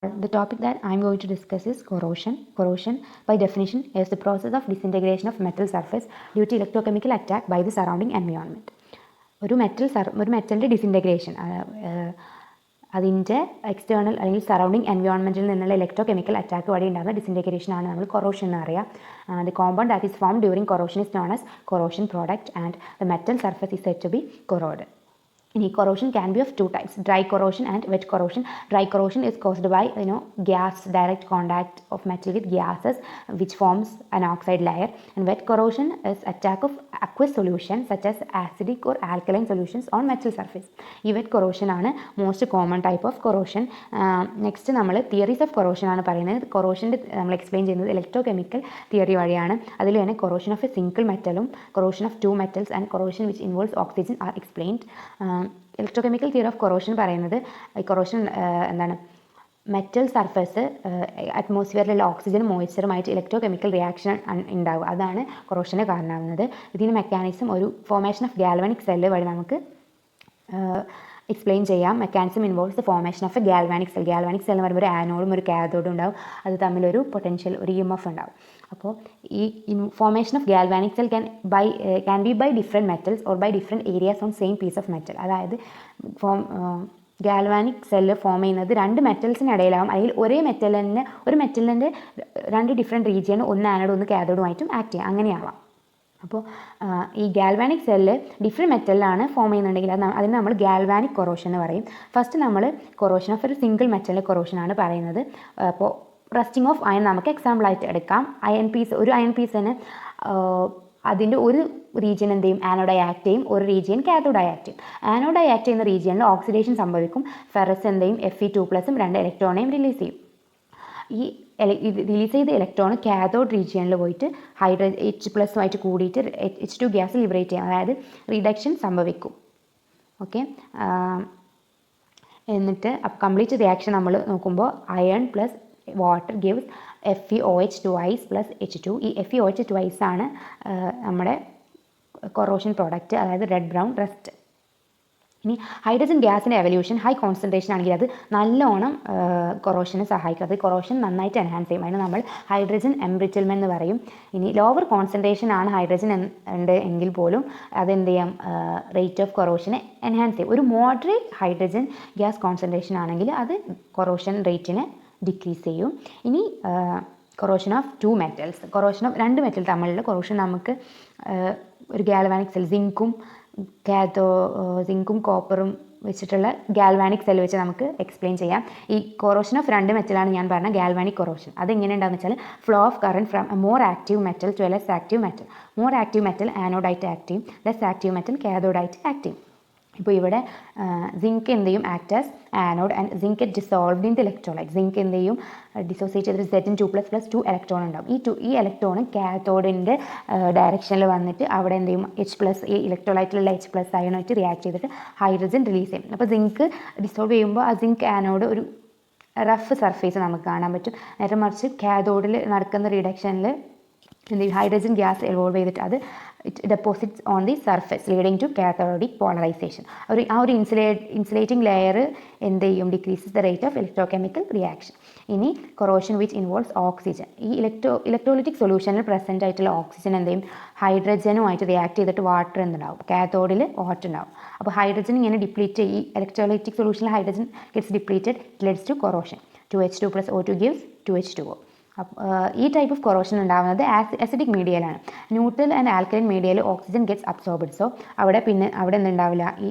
The topic that I'm going to discuss is corrosion. Corrosion, by definition, is the process of disintegration of metal surface due to electrochemical attack by the surrounding environment. ഒരു മെറ്റലിൻ്റെ disintegration അതിൻ്റെ external അല്ലെങ്കിൽ surrounding എൻവയോൺമെൻറ്റിൽ നിന്നുള്ള electro chemical attack വഴി ഉണ്ടാകുന്ന disintegration ആണ് നമ്മൾ corrosion എന്ന് പറയുക. The compound that is form during corrosion is known as corrosion product and the metal surface is set to be corroded. Corrosion can be of two types: dry corrosion and wet corrosion. Dry corrosion is caused by gas, direct contact of metal with gases, which forms an oxide layer. And wet corrosion is attack of aqueous solutions such as acidic or alkaline solutions on metal surface. ഈ wet corrosion ആണ് most common type of corrosion. Next നമ്മൾ theories of corrosion ആണ് പറയുന്നത്. കൊറോഷൻ്റെ നമ്മൾ explain ചെയ്യുന്നത് electro chemical theory വഴിയാണ്. അതിൽ തന്നെ കൊറോഷൻ ഓഫ് എ സിംഗിൾ മെറ്റലും corrosion of two metals and corrosion which involves oxygen are explained. Electrochemical theory of corrosion പറയുന്നത് കൊറോഷൻ എന്താണ്, മെറ്റൽ സർഫസ് അറ്റ്മോസ്ഫിയറിലുള്ള ഓക്സിജൻ മോയ്സ്ചറുമായിട്ട് ഇലക്ട്രോ കെമിക്കൽ റിയാക്ഷൻ ഉണ്ടാകും. അതാണ് കൊറോഷന് കാരണമാകുന്നത്. ഇതിന് മെക്കാനിസം ഒരു ഫോർമേഷൻ ഓഫ് ഗാൽവാനിക് സെല്ല് വഴി നമുക്ക് എക്സ്പ്ലെയിൻ ചെയ്യാം. Mechanism involves the formation of A galvanic cell. Galvanic cell എന്ന് പറയുമ്പോൾ ഒരു ആനോഡും ഒരു കാഥോഡും ഉണ്ടാവും. അത് തമ്മിലൊരു പൊട്ടൻഷ്യൽ, ഒരു EMF ഉണ്ടാവും. അപ്പോൾ ഈ formation of galvanic cell can be by different metals or by different areas on same piece of metal. അതായത് ഗാൽവാനിക് സെല്ല് ഫോം ചെയ്യുന്നത് രണ്ട് മെറ്റൽസിനിടയിലാവും, അല്ലെങ്കിൽ ഒരു മെറ്റലിൻ്റെ രണ്ട് ഡിഫറെൻറ്റ് റീജിയൻ, ഒന്ന് ആനോഡ് ഒന്ന് കാഥോഡുമായിട്ടും ആക്ട് ചെയ്യാം, അങ്ങനെയാവാം. അപ്പോൾ ഈ ഗാൽവാനിക് സെല്ല് ഡിഫറെൻറ്റ് മെറ്റലിലാണ് ഫോം ചെയ്യുന്നുണ്ടെങ്കിൽ അതിന് നമ്മൾ ഗാൽവാനിക് കൊറോഷൻ എന്ന് പറയും. ഫസ്റ്റ് നമ്മൾ കൊറോഷൻ ഓഫ് ഒരു സിംഗിൾ മെറ്റലിൻ്റെ കൊറോഷനാണ് പറയുന്നത്. അപ്പോൾ റസ്റ്റിംഗ് ഓഫ് അയൺ നമുക്ക് എക്സാമ്പിളായിട്ട് എടുക്കാം. ഒരു അയൺ പീസിന് അതിൻ്റെ ഒരു റീജിയൻ എന്ത് ചെയ്യും, ആനോഡായി ആക്ട് ചെയ്യും, ഒരു റീജിയൻ കാഥോഡായി ആക്ട് ചെയ്യും. ആനോഡായി ആക്ട് ചെയ്യുന്ന റീജിയനിൽ ഓക്സിഡേഷൻ സംഭവിക്കും. ഫെറസ് എന്ത് ചെയ്യും, Fe2+ 2 ഇലക്ട്രോണേയും റിലീസ് ചെയ്യും. ഈ റിലീസ് ചെയ്ത ഇലക്ട്രോൺ കാഥോഡ് റീജിയനിൽ പോയിട്ട് H+ആയിട്ട് കൂടിയിട്ട് H2 ഗ്യാസ് ലിബറേറ്റ് ചെയ്യും, അതായത് റിഡക്ഷൻ സംഭവിക്കും. ഓക്കെ, എന്നിട്ട് കംപ്ലീറ്റ് റിയാക്ഷൻ നമ്മൾ നോക്കുമ്പോൾ iron plus water gives FeOH twice plus H2. ഈ FeOH twice ആണ് നമ്മുടെ കൊറോഷൻ പ്രോഡക്റ്റ്, അതായത് റെഡ് ബ്രൗൺ റസ്റ്റ്. ഇനി ഹൈഡ്രജൻ ഗ്യാസിൻ്റെ എവല്യൂഷൻ ഹൈ കോൺസെൻട്രേഷൻ ആണെങ്കിൽ അത് നല്ലോണം കൊറോഷനെ സഹായിക്കും. അത് കൊറോഷൻ നന്നായിട്ട് എൻഹാൻസ് ചെയ്യും. അതിന് നമ്മൾ ഹൈഡ്രജൻ എംബ്രിറ്റിൽമെൻറ്റ് എന്ന് പറയും. ഇനി ലോവർ കോൺസെൻട്രേഷൻ ആണ് ഹൈഡ്രജൻ ഉണ്ട് എങ്കിൽ പോലും അതെന്ത് ചെയ്യാം, റേറ്റ് ഓഫ് കൊറോഷനെ എൻഹാൻസ് ചെയ്യും. ഒരു മോഡറേറ്റ് ഹൈഡ്രജൻ ഗ്യാസ് കോൺസെൻട്രേഷൻ ആണെങ്കിൽ അത് കൊറോഷൻ റേറ്റിനെ ഡിക്രീസ് ചെയ്യും. ഇനി corrosion of two metals, corrosion of രണ്ട് മെറ്റൽ തമ്മിലുള്ള കൊറോഷൻ നമുക്ക് ഒരു ഗാൽവാനിക് സെൽ, സിങ്കും കോപ്പറും വെച്ചിട്ടുള്ള ഗാൽവാനിക് സെൽ വെച്ച് നമുക്ക് എക്സ്പ്ലെയിൻ ചെയ്യാം. ഈ കൊറോഷൻ ഓഫ് രണ്ട് മെറ്റലാണ് ഞാൻ പറഞ്ഞ ഗാൽവാനിക് കൊറോഷൻ. അതെങ്ങനെ ഉണ്ടാകുന്ന വെച്ചാൽ flow of current from a more active metal to a less active metal. More active metal ആനോഡായിട്ട് ആക്ട് ചെയ്യും, ലെസ് ആക്റ്റീവ് മെറ്റൽ കാഥോഡായിട്ട് ആക്ട് ചെയ്യും. ഇപ്പോൾ ഇവിടെ സിങ്ക് എന്ത് ചെയ്യും, act as anode and zinc dissolved in the electrolyte. Zinc എന്ത് ചെയ്യും, ഡിസോസിയേറ്റ് ചെയ്തിട്ട് Zn2++ 2 ഇലക്ട്രോൺ ഉണ്ടാവും. ഈ ഇലക്ട്രോൺ കാഥോഡിൻ്റെ ഡയറക്ഷനിൽ വന്നിട്ട് അവിടെ എന്ത് ചെയ്യും, H+, ഈ ഇലക്ട്രോലൈറ്റിലുള്ള H+ അയണായിട്ട് റിയാക്ട് ചെയ്തിട്ട് ഹൈഡ്രജൻ റിലീസ് ചെയ്യും. അപ്പോൾ സിങ്ക് ഡിസോൾവ് ചെയ്യുമ്പോൾ ആ സിങ്ക് ആനോഡ് ഒരു റഫ് സർഫേസ് നമുക്ക് കാണാൻ പറ്റും. നേരെ മറിച്ച് കാഥോഡിൽ നടക്കുന്ന റിഡക്ഷനിൽ എന്ത് ചെയ്യും, ഹൈഡ്രജൻ ഗ്യാസ് എവോൾവ് ചെയ്തിട്ട് അത് it deposits on the surface leading to cathodic polarisation. ആ ഒരു ഇൻസുലേറ്റിംഗ് ലെയർ എന്ത് ചെയ്യും, decreases the rate of electrochemical reaction. ഇനി കൊറോഷൻ വിച്ച് ഇൻവോൾവ്സ് ഓക്സിജൻ. ഈ ഇലക്ട്രോലിറ്റിക് സൊല്യൂഷനിൽ പ്രസൻറ്റ് ആയിട്ടുള്ള ഓക്സിജൻ എന്ത് ചെയ്യും, ഹൈഡ്രജനുമായിട്ട് റിയാക്ട് ചെയ്തിട്ട് വാട്ടർ എന്തുണ്ടാവും, കാഥോഡിൽ വാട്ടർ ഉണ്ടാവും. അപ്പോൾ ഹൈഡ്രജൻ ഇങ്ങനെ ഡിപ്ലീറ്റ്, ഈ ഇലക്ട്രോലൈറ്റിക് സൊല്യൂഷനിൽ hydrogen gets depleted, it leads to corrosion. 2H2+O2 gives 2H2O. ഈ ടൈപ്പ് ഓഫ് കൊറോഷൻ ഉണ്ടാകുന്നത് ആസിഡിക് മീഡിയയിലാണ്. ന്യൂട്രൽ ആൻഡ് ആൽക്കലൈൻ മീഡിയയിൽ ഓക്സിജൻ ഗെറ്റ്സ് അബ്സോർബ്ഡ്. സോ അവിടെ എന്തുണ്ടാവില്ല, ഈ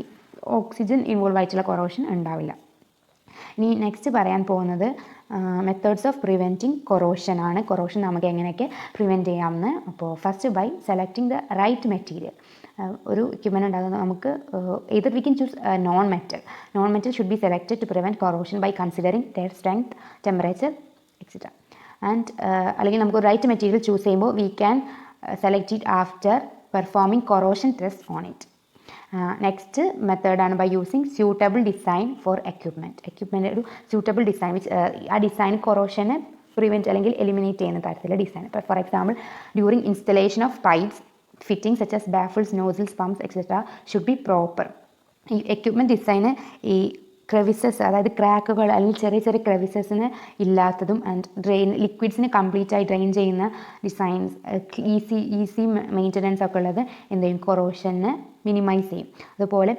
ഓക്സിജൻ ഇൻവോൾവ് ആയിട്ടുള്ള കൊറോഷൻ ഉണ്ടാവില്ല. ഇനി നെക്സ്റ്റ് പറയാൻ പോകുന്നത് മെത്തേഡ്സ് ഓഫ് പ്രിവെൻറ്റിങ് കൊറോഷൻ ആണ്. കൊറോഷൻ നമുക്ക് എങ്ങനെയൊക്കെ പ്രിവെൻറ്റ് ചെയ്യാമെന്ന്. അപ്പോൾ first by selecting the right material. ഒരു എക്യുപ്മെൻറ്റ് ഉണ്ടാകുന്നത് നമുക്ക് either we can choose non metal should be selected to prevent corrosion by considering their strength, temperature, etc. And അല്ലെങ്കിൽ നമുക്ക് റൈറ്റ് മെറ്റീരിയൽ ചൂസ് ചെയ്യുമ്പോൾ we can select it after performing corrosion test on it. Next മെത്തേഡാണ് by using suitable design for equipment ഒരു suitable design which ആ design കൊറോഷനെ prevent അല്ലെങ്കിൽ eliminate ചെയ്യുന്ന തരത്തിലുള്ള design. ഇപ്പോൾ for example during installation of pipes, fitting such as baffles, nozzles, pumps, etcetera should be proper. ഈ equipment ഡിസൈന് ഈ ക്രെവിസസ്, അതായത് ക്രാക്കുകൾ അല്ലെങ്കിൽ ചെറിയ ചെറിയ ക്രെവിസസിന് ഇല്ലാത്തതും ആൻഡ് ലിക്വിഡ്സിന് കംപ്ലീറ്റ് ആയി ഡ്രെയിൻ ചെയ്യുന്ന ഡിസൈൻസ്, ഈസി മെയിൻ്റനൻസ് ഒക്കെ ഉള്ളത് എന്ത് ചെയ്യും, കൊറോഷനെ മിനിമൈസ് ചെയ്യും. അതുപോലെ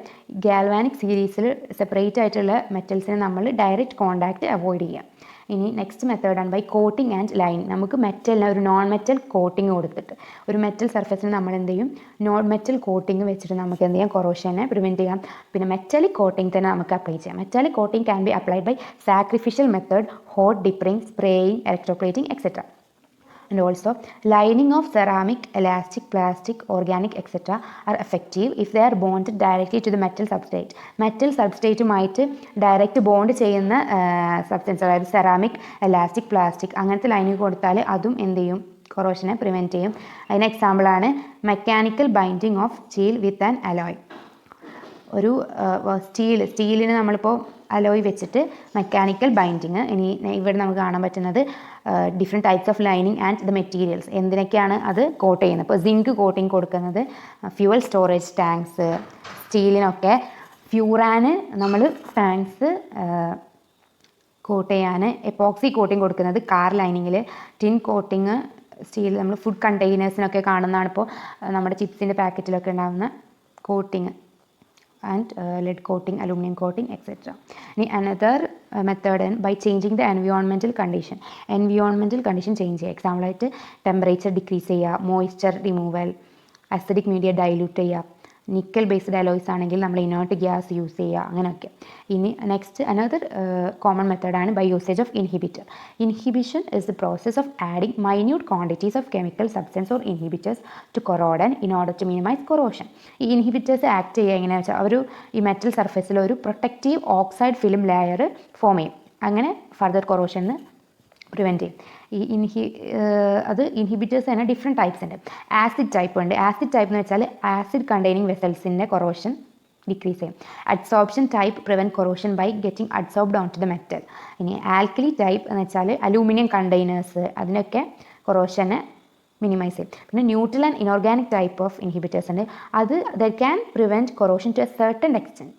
ഗാൽവാനിക് സീരീസിൽ സെപ്പറേറ്റ് ആയിട്ടുള്ള മെറ്റൽസിനെ നമ്മൾ ഡയറക്റ്റ് കോണ്ടാക്റ്റ് അവോയ്ഡ് ചെയ്യുക. ഇനി നെക്സ്റ്റ് മെത്തേഡാണ് ബൈ കോട്ടിംഗ് ആൻഡ് ലൈൻ. നമുക്ക് മെറ്റലിന് ഒരു നോൺ മെറ്റൽ കോട്ടിങ് കൊടുത്തിട്ട് ഒരു മെറ്റൽ സർഫസിന് നമ്മൾ എന്ത് ചെയ്യും, നോൺ മെറ്റൽ കോട്ടിങ് വെച്ചിട്ട് നമുക്ക് എന്ത് ചെയ്യാം, കൊറോഷനെ പ്രിവെൻറ്റ് ചെയ്യാം. പിന്നെ മെറ്റാലിക് കോട്ടിങ് തന്നെ നമുക്ക് അപ്ലൈ ചെയ്യാം. Metallic coating can be applied by sacrificial method, hot dipping, spraying, electroplating etcetera. And also lining of ceramic, elastic, plastic, organic etc. are effective if they are bonded directly to the metal substrate. Metal സബ്സ്ട്രേറ്റുമായിട്ട് direct bond ചെയ്യുന്ന substance, അതായത് ceramic, elastic, plastic അങ്ങനത്തെ lining കൊടുത്താൽ അതും എന്ത് ചെയ്യും, കൊറോഷനെ prevent ചെയ്യും. അതിന് എക്സാമ്പിളാണ് mechanical binding of steel with an alloy. ഒരു സ്റ്റീലിന് നമ്മളിപ്പോൾ അലോയ് വെച്ചിട്ട് മെക്കാനിക്കൽ ബൈൻഡിങ്. ഇനി ഇവിടെ നമുക്ക് കാണാൻ പറ്റുന്നത് different types of lining and the materials, എന്തിനൊക്കെയാണ് അത് കോട്ട് ചെയ്യുന്നത്. ഇപ്പോൾ സിങ്ക് കോട്ടിങ് കൊടുക്കുന്നത് ഫ്യൂവൽ സ്റ്റോറേജ് ടാങ്ക്സ്, സ്റ്റീലിനൊക്കെ ഫ്യൂറാന് നമ്മൾ ടാങ്ക്സ് കോട്ട് ചെയ്യാൻ എപ്പോക്സി കോട്ടിങ് കൊടുക്കുന്നത് കാർ ലൈനിങ്ങിൽ, ടിൻ കോട്ടിങ് സ്റ്റീൽ നമ്മൾ ഫുഡ് കണ്ടെയ്നേഴ്സിനൊക്കെ കാണുന്നതാണ്. ഇപ്പോൾ നമ്മുടെ ചിപ്സിൻ്റെ പാക്കറ്റിലൊക്കെ ഉണ്ടാകുന്ന coating and lead coating, aluminum coating etc. Another method by changing the environmental condition change ചെയ്യുക. എക്സാമ്പിൾ ആയിട്ട് ടെമ്പറേച്ചർ ഡിക്രീസ് ചെയ്യുക, moisture removal, acidic media dilute ചെയ്യുക, നിക്കൽ ബേസ്ഡ് അലോയ്സ് ആണെങ്കിൽ നമ്മൾ ഇനേർട്ട് ഗ്യാസ് യൂസ് ചെയ്യുക, അങ്ങനെയൊക്കെ. ഇനി നെക്സ്റ്റ് അനദർ കോമൺ മെത്തേഡാണ് by usage of inhibitor. Inhibition is the process of adding minute quantities of chemical substance or inhibitors to corrodent in order to minimize corrosion. ഈ inhibitors act ചെയ്യുക എങ്ങനെയാണെന്ന് വെച്ചാൽ അവർ ഈ മെറ്റൽ സർഫസിൽ ഒരു protective oxide film layer form ചെയ്യും. അങ്ങനെ ഫർദർ കൊറോഷന് പ്രിവെൻറ്റ് ചെയ്യും. അത് ഇൻഹിബിറ്റേഴ്സ് തന്നെ ഡിഫറെൻറ്റ് ടൈപ്സ് ഉണ്ട്. ആസിഡ് ടൈപ്പ് ഉണ്ട്. ആസിഡ് ടൈപ്പ് എന്ന് വെച്ചാൽ ആസിഡ് കണ്ടെയ്നിങ് വെസൽസിൻ്റെ കൊറോഷൻ ഡിക്രീസ് ചെയ്യും. Adsorption type prevent corrosion by getting adsorbed on to the metal. ഇനി ആൽക്കലി ടൈപ്പ് എന്ന് വെച്ചാൽ അലൂമിനിയം കണ്ടെയ്നേഴ്സ്, അതിനൊക്കെ കൊറോഷനെ മിനിമൈസ് ചെയ്യും. പിന്നെ neutral and inorganic type of inhibitors ഉണ്ട്. അത് the can prevent corrosion to a certain extent.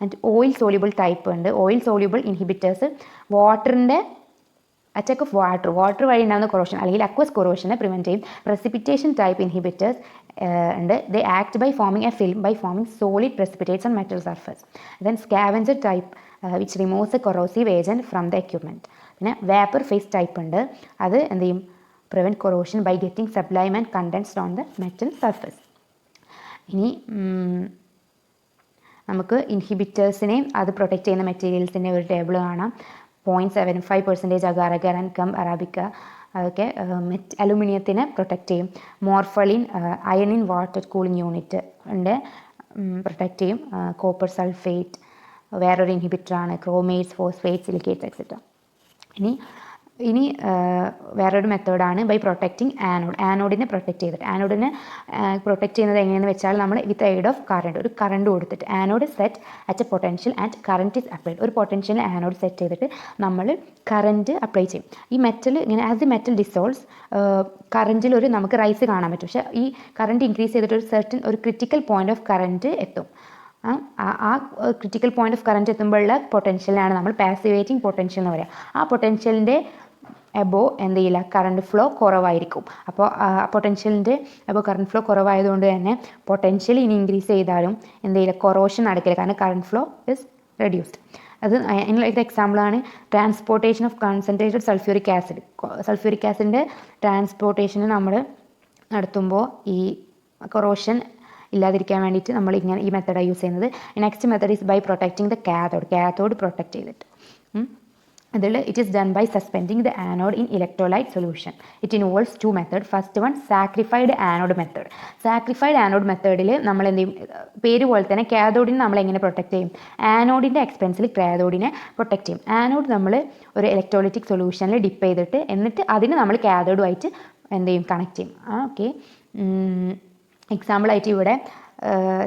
And oil soluble type ഉണ്ട്. ഓയിൽ സോല്യൂബിൾ ഇൻഹിബിറ്റേഴ്സ് വാട്ടറിൻ്റെ അറ്റാക്ക് ഓഫ് വാട്ടർ വഴി ഉണ്ടാകുന്ന കൊറോഷൻ അല്ലെങ്കിൽ അക്വസ് കൊറോഷനെ പ്രിവെൻറ്റ് ചെയ്യും. പ്രസിപ്പിറ്റേഷൻ ടൈപ്പ് ഇൻഹിബിറ്റേഴ്സ് ഉണ്ട്. They act by forming a film by forming solid precipitates on metal surface. Then scavenger type which removes a corrosive agent from the equipment. പിന്നെ vapour phase type ഉണ്ട്. അത് എന്ത് ചെയ്യും, prevent corrosion by getting sublime and condensed on the metal surface. ഇനി നമുക്ക് ഇൻഹിബിറ്റേഴ്സിനെയും അത് protect ചെയ്യുന്ന മെറ്റീരിയൽസിൻ്റെ ഒരു ടേബിൾ കാണാം. 0.75% agar agar and gum arabica, അതൊക്കെ അലുമിനിയത്തിനെ പ്രൊട്ടക്റ്റ് ചെയ്യും. Morpholine iron in water cooling unit ഉണ്ട്, പ്രൊട്ടക്റ്റ് ചെയ്യും. കോപ്പർ സൾഫേറ്റ് വേറൊരു ഇൻഹിബിറ്ററാണ്. Chromates, phosphate, silicates etcetera. ഇനി വേറൊരു മെത്തേഡാണ് ബൈ പ്രൊട്ടക്റ്റിംഗ് ആനോഡ്. ആനോഡിനെ പ്രൊട്ടക്റ്റ് ചെയ്തിട്ട്, ആനോഡിനെ പ്രൊട്ടക്റ്റ് ചെയ്യുന്നത് എങ്ങനെയെന്ന് വെച്ചാൽ നമ്മൾ വിത്ത് എയ്ഡ് ഓഫ് കറണ്ട്, ഒരു കറണ്ട് കൊടുത്തിട്ട് anode set at a potential and current is applied. ഒരു പൊട്ടൻഷ്യലിൽ ആനോഡ് സെറ്റ് ചെയ്തിട്ട് നമ്മൾ കറണ്ട് അപ്ലൈ ചെയ്യും. ഈ മെറ്റൽ ഇങ്ങനെ ആസ് ദി മെറ്റൽ ഡിസോൾവ്സ് കറണ്ടിൽ ഒരു നമുക്ക് റൈസ് കാണാൻ പറ്റും. പക്ഷേ ഈ കറണ്ട് ഇൻക്രീസ് ചെയ്തിട്ട് ഒരു സെർട്ടൻ ഒരു ക്രിറ്റിക്കൽ പോയിന്റ് ഓഫ് കറണ്ട് എത്തും. ആ ക്രിറ്റിക്കൽ പോയിന്റ് ഓഫ് കറണ്ട് എത്തുമ്പോഴുള്ള പൊട്ടൻഷ്യലാണ് നമ്മൾ പാസിവേറ്റിംഗ് പൊട്ടൻഷ്യൽ എന്ന് പറയുക. ആ പൊട്ടൻഷ്യലിൻ്റെ എബോ എന്ത് ചെയ്യില്ല, കറണ്ട് ഫ്ലോ കുറവായിരിക്കും. അപ്പോൾ പൊട്ടൻഷ്യലിൻ്റെ എബോ കറണ്ട് ഫ്ലോ കുറവായതുകൊണ്ട് തന്നെ പൊട്ടൻഷ്യൽ ഇനി ഇൻക്രീസ് ചെയ്താലും എന്ത് ചെയ്യില്ല, കൊറോഷൻ നടക്കില്ല, കാരണം കറണ്ട് ഫ്ലോ ഇസ് റെഡ്യൂസ്ഡ്. അത് അതിനുള്ള ഒരു എക്സാമ്പിളാണ് transportation of concentrated sulphuric acid. Sulphuric ആസിഡിൻ്റെ ട്രാൻസ്പോർട്ടേഷന് നമ്മൾ നടത്തുമ്പോൾ ഈ കൊറോഷൻ ഇല്ലാതിരിക്കാൻ വേണ്ടിയിട്ട് നമ്മൾ ഇങ്ങനെ ഈ മെത്തേഡാണ് യൂസ് ചെയ്യുന്നത്. Next method is by protecting the cathode protect ചെയ്തിട്ട്. അതിൽ it is done by suspending the anode in electrolyte solution. It involves 2 method. First one sacrificed anode method. Sacrificed anode മെത്തേഡിൽ നമ്മൾ എന്ത് ചെയ്യും, പേര് പോലെ തന്നെ കാഥോഡിനെ നമ്മൾ എങ്ങനെ പ്രൊട്ടക്റ്റ് ചെയ്യും, ആനോഡിൻ്റെ എക്സ്പെൻസിൽ കാഥോഡിനെ പ്രൊട്ടക്റ്റ് ചെയ്യും. ആനോഡ് നമ്മൾ ഒരു ഇലക്ട്രോലൈറ്റിക് സൊല്യൂഷനിൽ ഡിപ്പ് ചെയ്തിട്ട് എന്നിട്ട് അതിന് നമ്മൾ കാഥോഡുമായിട്ട് എന്ത് ചെയ്യും, കണക്ട് ചെയ്യും. ഓക്കെ, എക്സാമ്പിളായിട്ട് ഇവിടെ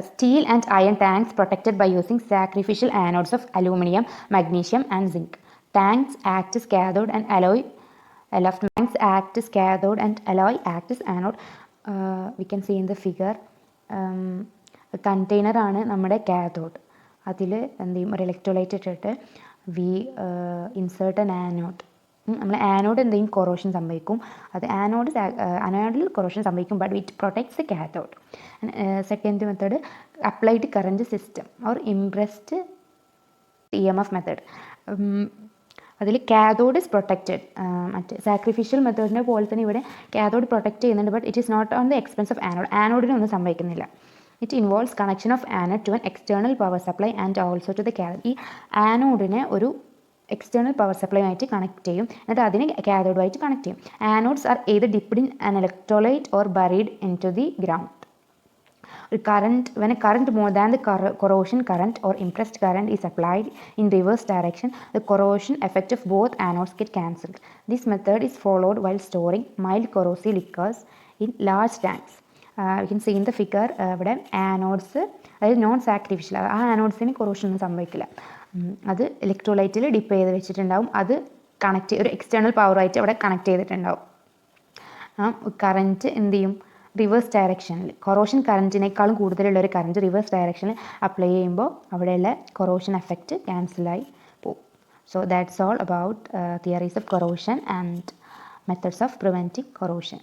steel and iron tanks protected by using sacrificial anodes of aluminium, magnesium and zinc. Tanks act as cathode and alloy. Tanks act as cathode and alloy act as anode. We can see in the figure. Container ആണ് നമ്മുടെ cathode. അതിൽ എന്ത് ചെയ്യും, ഒരു electrolyte ഇട്ടിട്ട് we insert an anode. നമ്മൾ anode എന്ത് ചെയ്യും, കൊറോഷൻ സംഭവിക്കും. അത് ആനോഡിൽ കൊറോഷൻ സംഭവിക്കും, but it protects the cathode. Second method applied current system or impressed EMF method. അതിൽ കാഥോഡ് ഇസ് പ്രൊട്ടക്റ്റഡ്. മറ്റേ സാക്രിഫിഷ്യൽ മെത്തേഡിനെ പോലെ തന്നെ ഇവിടെ കാഥോഡ് പ്രൊട്ടക്റ്റ് ചെയ്യുന്നുണ്ട്, but it is not on the expense of anode. ആനോഡിനൊന്നും സംഭവിക്കുന്നില്ല. It involves connection of anode to an external power supply and also to the cathode. ഈ ആനോഡിനെ ഒരു എക്സ്റ്റേണൽ പവർ സപ്ലൈയുമായിട്ട് കണക്ട് ചെയ്യും, എന്നിട്ട് അതിനെ കാഥോഡുമായിട്ട് കണക്ട് ചെയ്യും. Anodes R either dipped in an electrolyte or buried into the ground. When a current more than the corrosion current or impressed current is applied in reverse direction, the corrosion effect of both anodes get cancelled. This method is followed while storing mild corrosive liquors in large tanks. You can see in the figure ഇവിടെ anodes, അതായത് non sacrificial, ആ ആനോഡ്സിന് corrosion ഒന്നും സംഭവിക്കില്ല. അത് ഇലക്ട്രോലൈറ്റിൽ dip ചെയ്ത് വെച്ചിട്ടുണ്ടാവും, അത് connect ഒരു എക്സ്റ്റേണൽ പവറായിട്ട് അവിടെ കണക്ട് ചെയ്തിട്ടുണ്ടാവും. കറൻറ്റ് എന്ത് ചെയ്യും, റിവേഴ്സ് ഡയറക്ഷനിൽ, കൊറോഷൻ കറൻറ്റിനേക്കാളും കൂടുതലുള്ള ഒരു കറൻറ്റ് റിവേഴ്സ് ഡയറക്ഷനിൽ അപ്ലൈ ചെയ്യുമ്പോൾ അവിടെയുള്ള കൊറോഷൻ എഫക്റ്റ് ക്യാൻസലായി പോകും. So that's all about theories of corrosion and methods of preventing corrosion.